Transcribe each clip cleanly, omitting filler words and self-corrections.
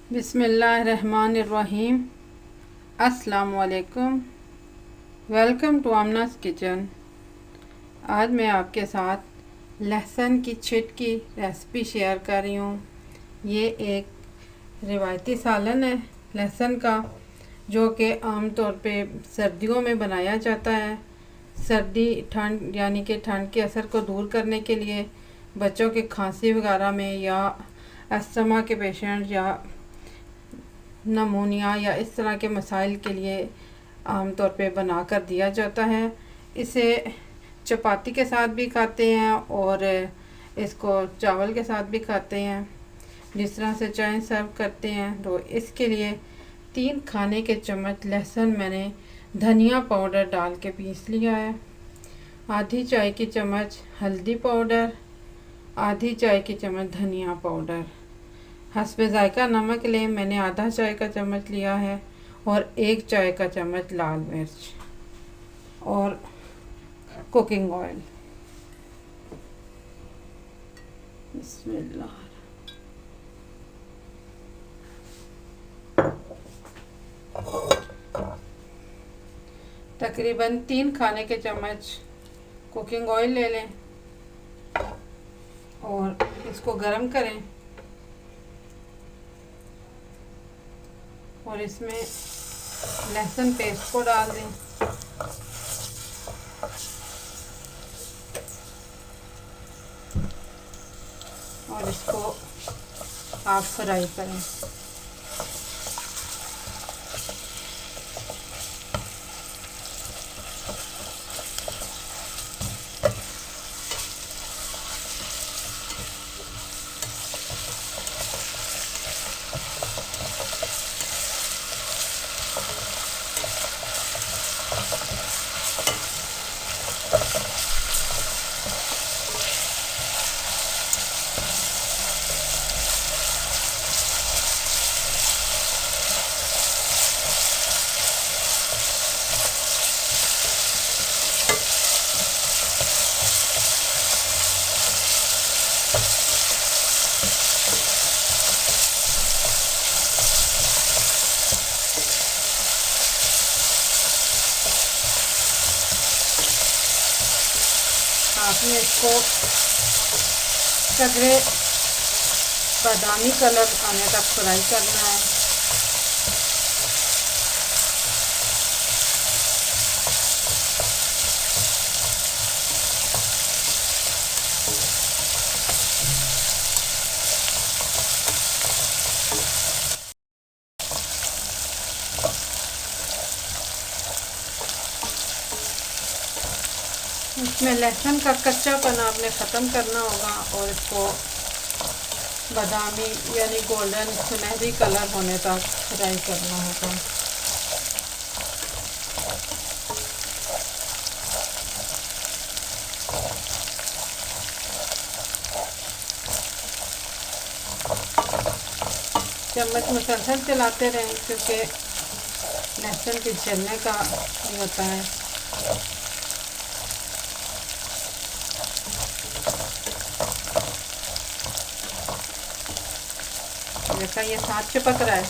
बिस्मिल्लाहिर्रहमानिर्रहीम। अस्सलामुअलैकुम। Welcome to Aamna's kitchen. आज मैं आपके साथ लहसुन की छिट की रेसिपी शेयर कर रही हूँ। ये एक रिवायती सालन है लहसुन का, जो कि आम तौर पे सर्दियों में बनाया जाता है। सर्दी ठंड यानी कि ठंड के असर को दूर करने के लिए, बच्चों के खांसी वगैरह में या अस्थमा के पेशेंट या नमूनिया या इस तरह के मसाइल के लिए आम तौर पे बना कर दिया जाता है। इसे चपाती के साथ भी खाते हैं और इसको चावल के साथ भी खाते हैं, जिस तरह से चाय सर्व करते हैं। तो इसके लिए 3 खाने के चम्मच लहसुन मैंने धनिया पाउडर डाल के पीस लिया है। आधी चाय की चम्मच हल्दी पाउडर, आधी चाय की चम्मच धनिया पाउडर। हस्बे जायका नमक लें, मैंने आधा चाय का चम्मच लिया है, और 1 चाय का चम्मच लाल मिर्च और कुकिंग ऑयल। बिस्मिल्लाह। तकरीबन 3 खाने के चम्मच कुकिंग ऑयल ले लें और इसको गरम करें और इसमें लहसुन पेस्ट को डाल दें और इसको आप फ्राई करें। आपने इसको कदरे बादामी कलर आने तक फ्राई करना है। इसमें लहसुन का कच्चापन आपने ख़त्म करना होगा और इसको बादामी यानी गोल्डन सुनहरी कलर होने तक फ्राई करना होगा। चम्मच मुसलसल चलाते रहें, क्योंकि लहसुन के जलने का भी होता है। जैसा ये साथ चिपक रहा है,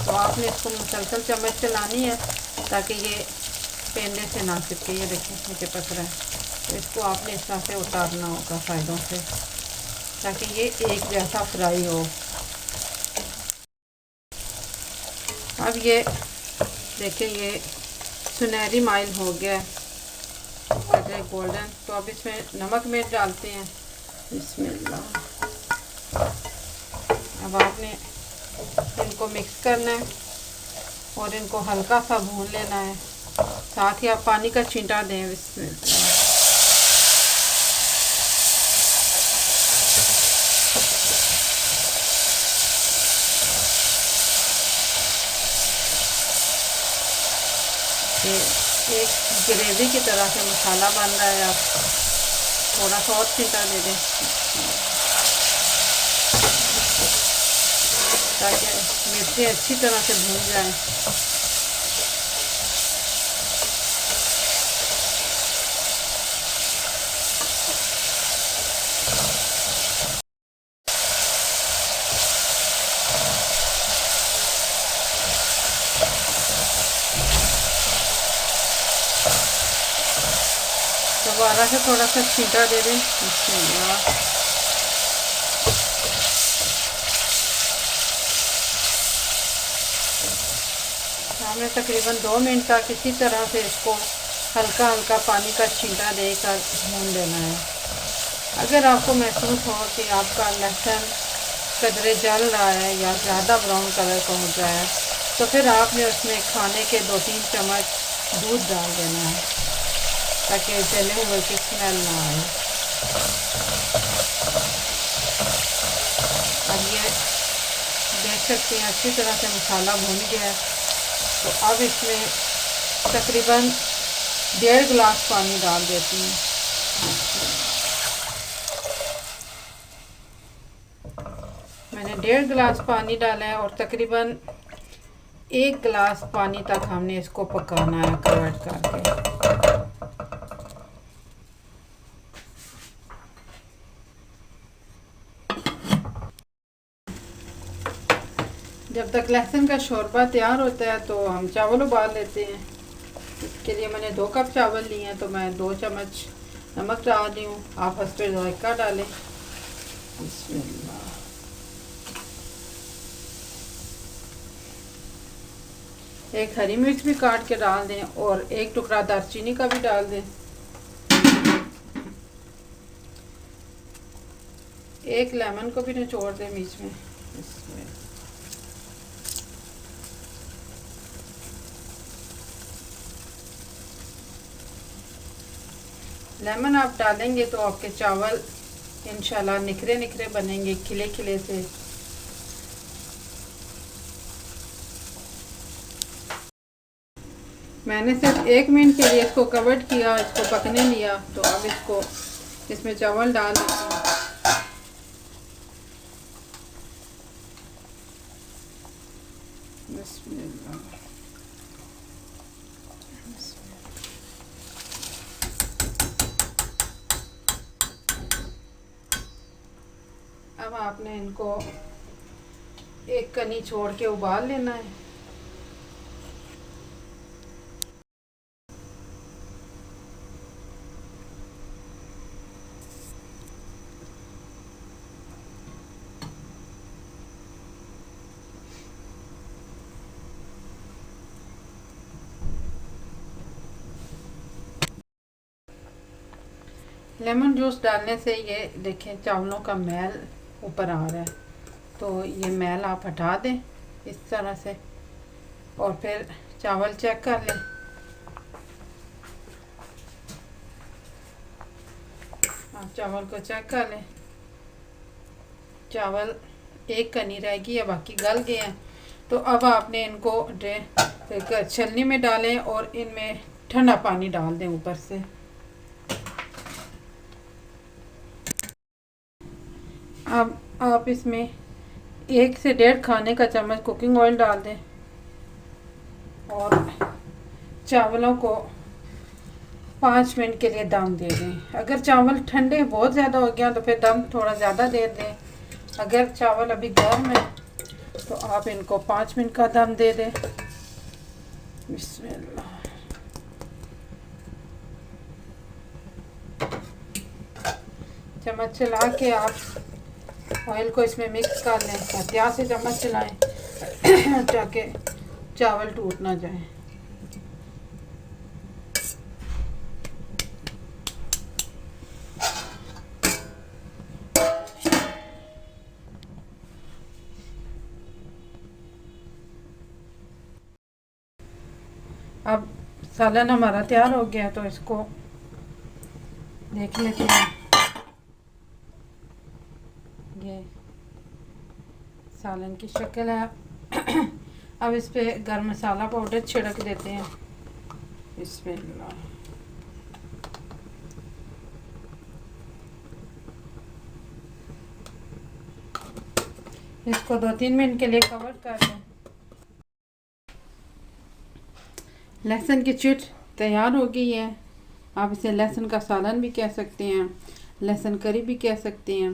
तो आपने इसको मुसलसल चम्मच चलानी है ताकि ये पेंदे से ना चिपके। ये देखिए ये चिपक रहा है, तो इसको आपने इस तरह से उतारना होगा साइडों से, ताकि ये एक जैसा फ्राई हो। अब ये देखिए ये सुनहरी माइल हो गया है, गोल्डन। तो अब इसमें नमक मिर्च डालते हैं। बिस्मिल्लाह। अब आपने इनको मिक्स करना है और इनको हल्का सा भून लेना है। साथ ही आप पानी का छींटा दें। बिस्मिल्लाह। ये एक ग्रेवी की तरह से मसाला बन रहा है। आप थोड़ा सा और छींटा दे दें ताकि मिर्चें अच्छी तरह से भून जाएं। दोबारा से थोड़ा सा छींटा दे दें। बिस्मिल्लाह। हमें तकरीबन 2 मिनट तक इसी तरह से इसको हल्का हल्का पानी का छींटा देकर भून लेना है। अगर आपको महसूस हो कि आपका लहसुन कदरे जल रहा है या ज़्यादा ब्राउन कलर का हो गया है, तो फिर आपने उसमें खाने के 2-3 चम्मच दूध डाल देना है ताकि जले हुए की स्मेल ना आए। अब ये देख सकते हैं अच्छी तरह से मसाला भून गया है। तो अब इसमें तकरीबन 1.5 गिलास पानी डाल देती हूँ। मैंने 1.5 गिलास पानी डाला है और तकरीबन 1 गिलास पानी तक हमने इसको पकाना है कवर करके। जब तक लहसुन का शोरबा तैयार होता है तो हम चावल उबाल लेते हैं। इसके लिए मैंने 2 कप चावल लिए हैं, तो मैं 2 चम्मच नमक डाल रही हूँ। आप हस्बे जायका डालें। बिस्मिल्लाह। एक हरी मिर्च भी काट के डाल दें और 1 टुकड़ा दालचीनी का भी डाल दें। 1 लेमन को भी निचोड़ दें बीच में। इसमें लेमन आप डालेंगे तो आपके चावल इंशाल्लाह निखरे निखरे बनेंगे, खिले खिले से। मैंने सिर्फ 1 मिनट के लिए इसको कवर किया, इसको पकने लिया। तो अब इसको इसमें चावल डाल देती हूँ। बिस्मिल्लाह। अब आपने इनको एक कनी छोड़ के उबाल लेना है। लेमन जूस डालने से ये देखें चावलों का मैल ऊपर आ रहा है, तो ये मैल आप हटा दें इस तरह से और फिर चावल चेक कर लें। आप चावल को चेक कर लें। चावल एक कनी रह गई है, बाकी गल गए हैं। तो अब आपने इनको छलनी में डालें और इनमें ठंडा पानी डाल दें ऊपर से। अब आप इसमें 1 से 1.5 खाने का चम्मच कुकिंग ऑयल डाल दें और चावलों को 5 मिनट के लिए दम दे दें। अगर चावल ठंडे बहुत ज़्यादा हो गया तो फिर दम थोड़ा ज़्यादा दे दें। अगर चावल अभी गर्म है तो आप इनको 5 मिनट का दम दे दें। बिस्मिल्लाह। चम्मच चला के आप ऑयल को इसमें मिक्स कर लें। एहतियात से चम्मच चलाएं ताकि चावल टूट ना जाए। अब सालन हमारा तैयार हो गया, तो इसको देख लेते हैं। ये सालन की शक्ल है। अब इस पे गरम मसाला पाउडर छिड़क देते हैं। बिस्मिल्लाह। इसको 2-3 मिनट के लिए कवर कर दें। लहसुन की चिट तैयार हो गई है। आप इसे लहसुन का सालन भी कह सकते हैं, लहसुन करी भी कह सकते हैं।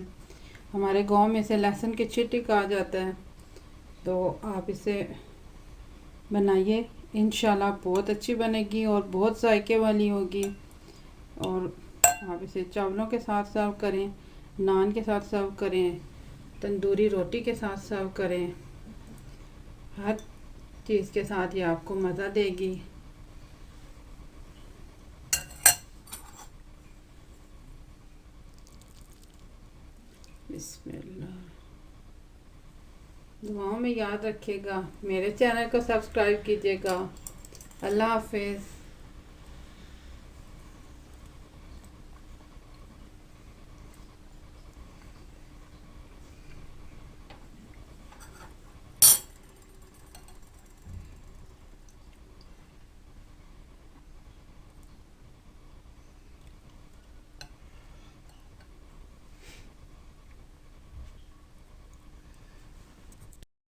हमारे गांव में इसे लहसुन की चिट ही कहा जाता है। तो आप इसे बनाइए, इंशाल्लाह बहुत अच्छी बनेगी और बहुत जायके वाली होगी। और आप इसे चावलों के साथ सर्व करें, नान के साथ सर्व करें, तंदूरी रोटी के साथ सर्व करें, हर चीज़ के साथ ये आपको मज़ा देगी। बिस्मिल्लाह। दुआओं में याद रखिएगा, मेरे चैनल को सब्सक्राइब कीजिएगा। अल्लाह हाफिज़।